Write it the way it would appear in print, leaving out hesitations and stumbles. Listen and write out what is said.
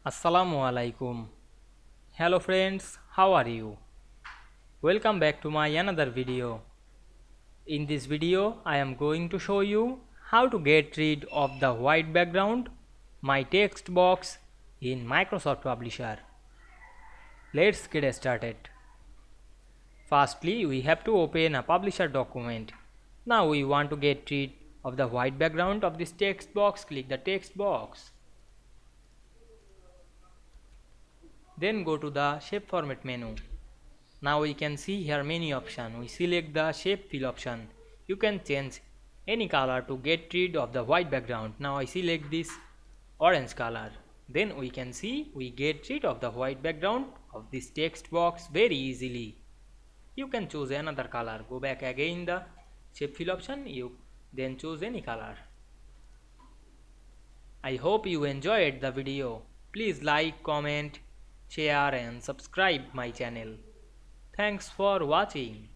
Assalamu Walaikum. Hello friends, how are you? Welcome back to my another video. In this video, I am going to show you how to get rid of the white background, my text box in Microsoft Publisher. Let's get started. Firstly, we have to open a Publisher document. Now we want to get rid of the white background of this text box. Click the text box. Then go to the shape format menu. Now we can see here many options. We select the shape fill option. You can change any color to get rid of the white background. Now I select this orange color. Then we can see we get rid of the white background of this text box very easily. You can choose another color. Go back again the shape fill option. You then choose any color. I hope you enjoyed the video. Please like, comment, share and subscribe my channel. Thanks for watching.